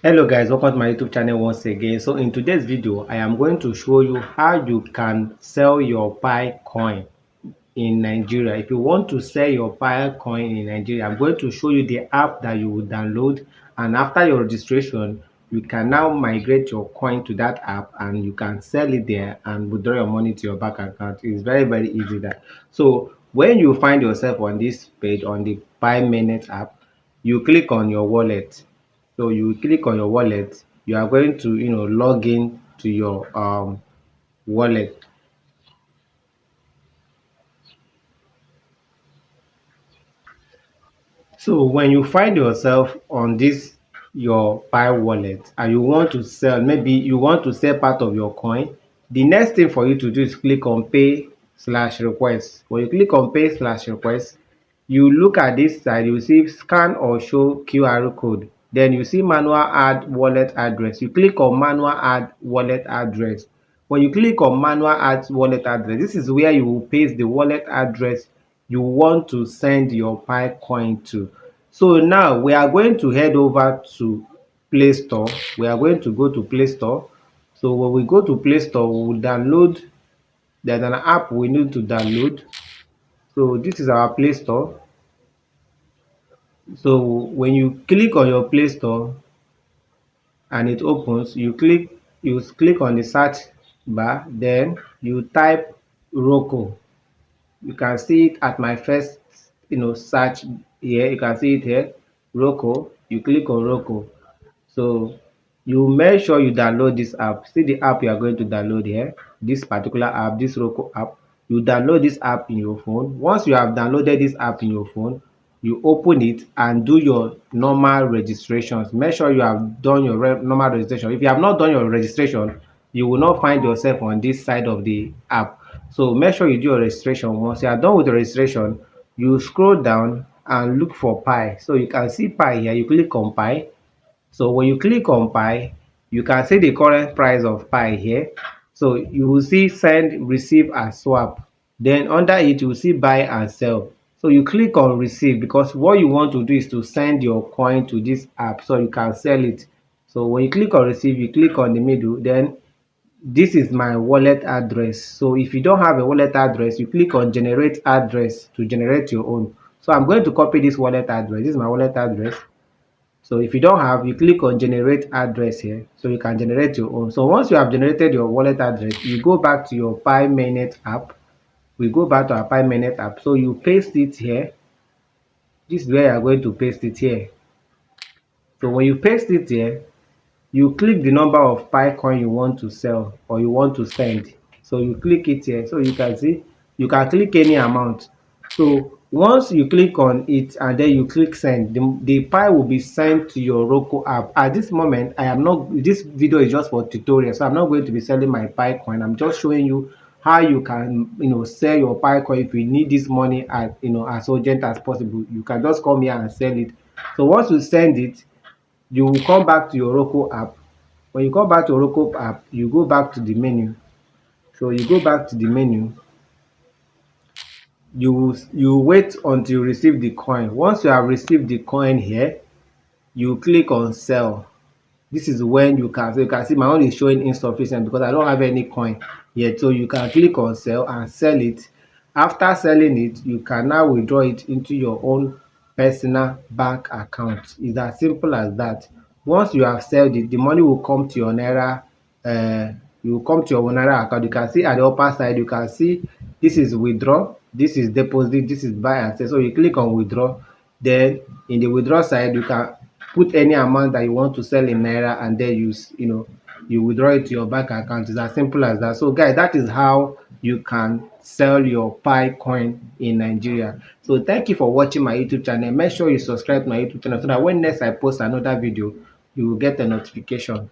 Hello guys, welcome to my YouTube channel once again. So in today's video I am going to show you how you can sell your Pi coin in Nigeria. If you want to sell your Pi coin in Nigeria, I'm going to show you the app that you will download, and after your registration you can now migrate your coin to that app and you can sell it there and withdraw your money to your bank account. It's very easy that. So when you find yourself on this page on the Pi Minute app, you click on your wallet. So you click on your wallet, you are going to log in to your wallet. So when you find yourself on this your Pi wallet and you want to sell, maybe you want to sell part of your coin, the next thing for you to do is click on pay slash request. When you click on pay slash request, you look at this side, you see scan or show QR code. Then you see manual add wallet address. You click on manual add wallet address. When you click on manual add wallet address, this is where you will paste the wallet address you want to send your Pi coin to. So now we are going to head over to Play Store. We are going to go to Play Store. So when we go to Play Store, we will download. There's an app we need to download. So this is our Play Store. So when you click on your Play Store and it opens, you click on the search bar, then you type Roku. You can see it at my first search here. You can see it here, Roku. You click on Roku. So you make sure you download this app. See the app you are going to download here, this particular app, this Roku app. You download this app in your phone. Once you have downloaded this app in your phone, you open it and do your normal registrations. Make sure you have done your normal registration. If you have not done your registration, you will not find yourself on this side of the app. So make sure you do your registration. Once you are done with the registration, you scroll down and look for Pi. So you can see Pi here. You click on Pi. So when you click on Pi, you can see the current price of Pi here. So you will see send, receive and swap. Then under it you will see buy and sell. So you click on receive because what you want to do is to send your coin to this app so you can sell it. So when you click on receive, you click on the middle, then this is my wallet address. So if you don't have a wallet address, you click on generate address to generate your own. So I'm going to copy this wallet address. This is my wallet address. So if you don't have, you click on generate address here so you can generate your own. So once you have generated your wallet address, you go back to your Pi Minute app. We go back to our Pi Minute app. So you paste it here. This is where you are going to paste it here. So when you paste it here, you click the number of Pi coin you want to sell or you want to send. So you click it here. So you can see you can click any amount. So once you click on it and then you click send, the Pi will be sent to your Roku app. At this moment, I am not, this video is just for tutorial, so I'm not going to be selling my Pi coin. I'm just showing you how you can sell your Pi coin. If you need this money as as urgent as possible, you can just come here and sell it. So once you send it, you will come back to your Roku app. When you come back to your Roku app, you go back to the menu. So you go back to the menu, you wait until you receive the coin. Once you have received the coin here, you click on sell. This is when you can see my own is showing insufficient because I don't have any coin yet. So you can click on sell and sell it. After selling it, you can now withdraw it into your own personal bank account. It's as simple as that. Once you have sold it, the money will come to your Naira. You will come to your Naira account. You can see at the upper side, you can see this is withdraw, this is deposit, this is buy and sell. So you click on withdraw. Then in the withdraw side, you can put any amount that you want to sell in Naira and then you withdraw it to your bank account. It's as simple as that. So guys, that is how you can sell your Pi coin in Nigeria. So thank you for watching my YouTube channel. Make sure you subscribe to my YouTube channel so that when next I post another video, you will get a notification.